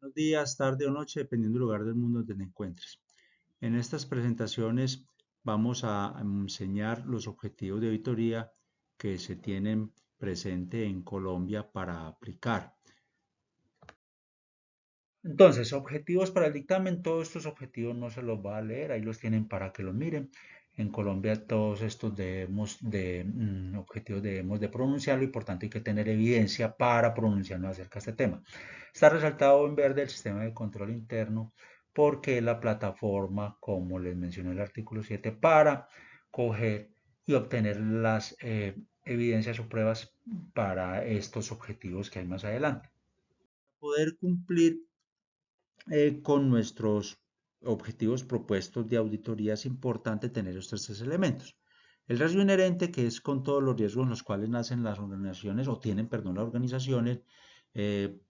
Buenos días, tarde o noche, dependiendo del lugar del mundo donde te encuentres. En estas presentaciones vamos a enseñar los objetivos de auditoría que se tienen presente en Colombia para aplicar. Entonces, objetivos para el dictamen, todos estos objetivos no se los va a leer, ahí los tienen para que los miren. En Colombia todos estos objetivos debemos de pronunciarlo y por tanto hay que tener evidencia para pronunciarnos acerca de este tema. Está resaltado en verde el sistema de control interno porque es la plataforma, como les mencioné en el artículo 7, para coger y obtener las evidencias o pruebas para estos objetivos que hay más adelante. Para poder cumplir con nuestros objetivos propuestos de auditoría es importante tener estos tres elementos. El riesgo inherente, que es con todos los riesgos en los cuales nacen las organizaciones o tienen, perdón, las organizaciones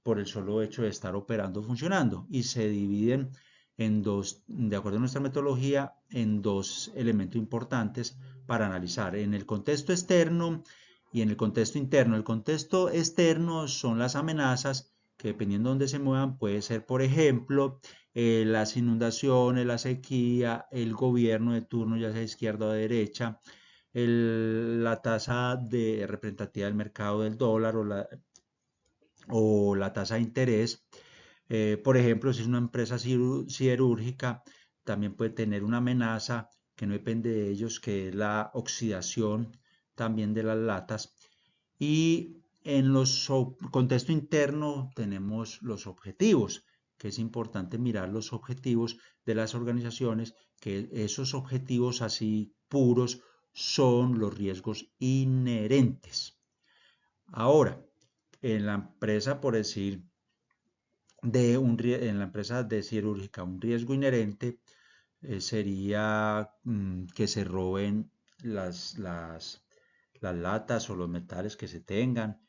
por el solo hecho de estar operando o funcionando. Y se dividen en dos, de acuerdo a nuestra metodología, en dos elementos importantes para analizar. En el contexto externo y en el contexto interno. El contexto externo son las amenazas que dependiendo de dónde se muevan puede ser, por ejemplo, las inundaciones, la sequía, el gobierno de turno, ya sea izquierda o derecha, la tasa de representatividad del mercado del dólar o la tasa de interés. Por ejemplo, si es una empresa siderúrgica, también puede tener una amenaza que no depende de ellos, que es la oxidación también de las latas. Y en los contexto interno tenemos los objetivos, que es importante mirar los objetivos de las organizaciones, que esos objetivos así puros son los riesgos inherentes. Ahora, en la empresa, por decir, en la empresa de siderúrgica, un riesgo inherente sería que se roben las latas o los metales que se tengan,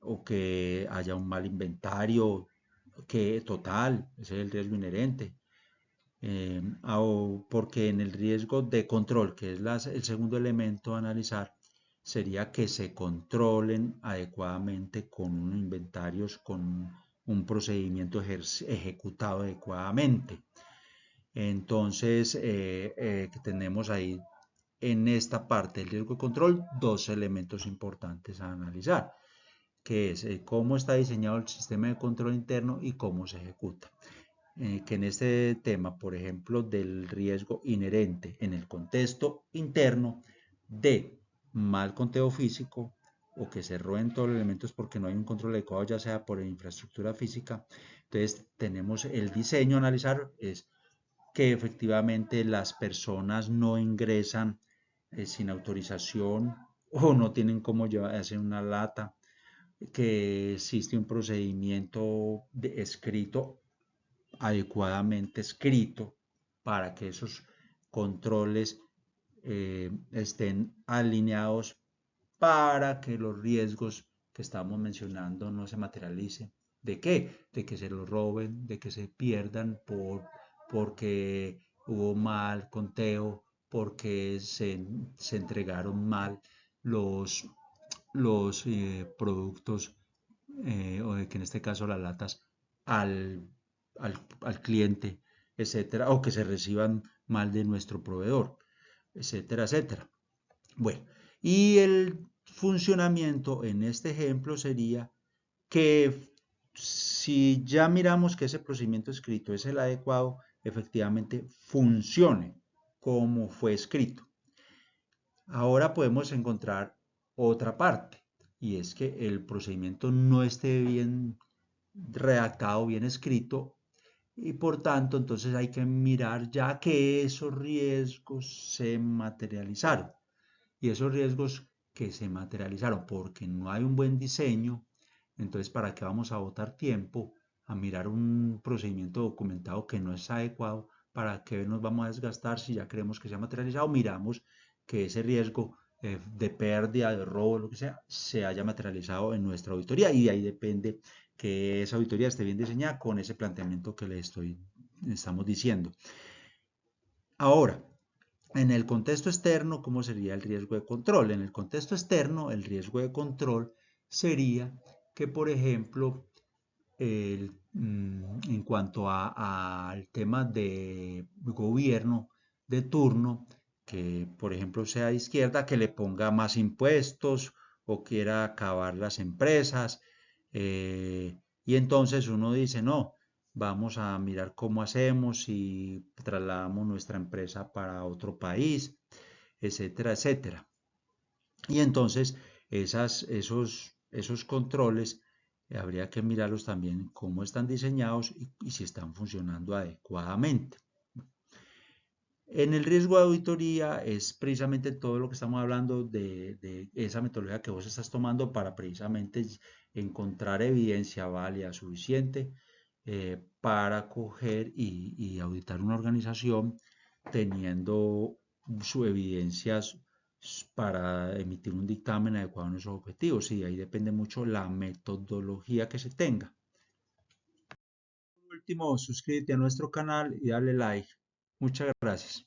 o que haya un mal inventario que total, ese es el riesgo inherente. O porque en el riesgo de control, que es el segundo elemento a analizar, sería que se controlen adecuadamente con unos inventarios, con un procedimiento ejecutado adecuadamente. Entonces, tenemos ahí en esta parte del riesgo de control dos elementos importantes a analizar, que es cómo está diseñado el sistema de control interno y cómo se ejecuta. Que en este tema, por ejemplo, del riesgo inherente en el contexto interno de mal conteo físico o que se roben todos los elementos porque no hay un control adecuado, ya sea por infraestructura física. Entonces, tenemos el diseño a analizar, es que efectivamente las personas no ingresan sin autorización o no tienen cómo hacer una lata, que existe un procedimiento escrito, adecuadamente escrito, para que esos controles estén alineados para que los riesgos que estamos mencionando no se materialicen. ¿De qué? De que se los roben, de que se pierdan porque hubo mal conteo, porque se entregaron mal los, los productos, o de que en este caso las latas, al, al cliente, etcétera, o que se reciban mal de nuestro proveedor, etcétera, etcétera. Bueno, y el funcionamiento en este ejemplo sería que si ya miramos que ese procedimiento escrito es el adecuado, efectivamente funcione como fue escrito. Ahora podemos encontrar otra parte, y es que el procedimiento no esté bien redactado, bien escrito, y por tanto entonces hay que mirar ya que esos riesgos se materializaron. Y esos riesgos que se materializaron porque no hay un buen diseño, entonces ¿para qué vamos a botar tiempo a mirar un procedimiento documentado que no es adecuado? ¿Para qué nos vamos a desgastar si ya creemos que se ha materializado? Miramos que ese riesgo de pérdida, de robo, lo que sea, se haya materializado en nuestra auditoría y de ahí depende que esa auditoría esté bien diseñada con ese planteamiento que estamos diciendo. Ahora, en el contexto externo, ¿cómo sería el riesgo de control? En el contexto externo, el riesgo de control sería que, por ejemplo, en cuanto al tema de gobierno de turno, que por ejemplo sea de izquierda, que le ponga más impuestos o quiera acabar las empresas. Y entonces uno dice, no, vamos a mirar cómo hacemos si trasladamos nuestra empresa para otro país, etcétera, etcétera. Y entonces esos controles habría que mirarlos también cómo están diseñados y si están funcionando adecuadamente. En el riesgo de auditoría es precisamente todo lo que estamos hablando de esa metodología que vos estás tomando para precisamente encontrar evidencia válida suficiente para coger y auditar una organización teniendo su evidencias para emitir un dictamen adecuado a nuestros objetivos. Y ahí depende mucho la metodología que se tenga. Por último, suscríbete a nuestro canal y dale like. Muchas gracias.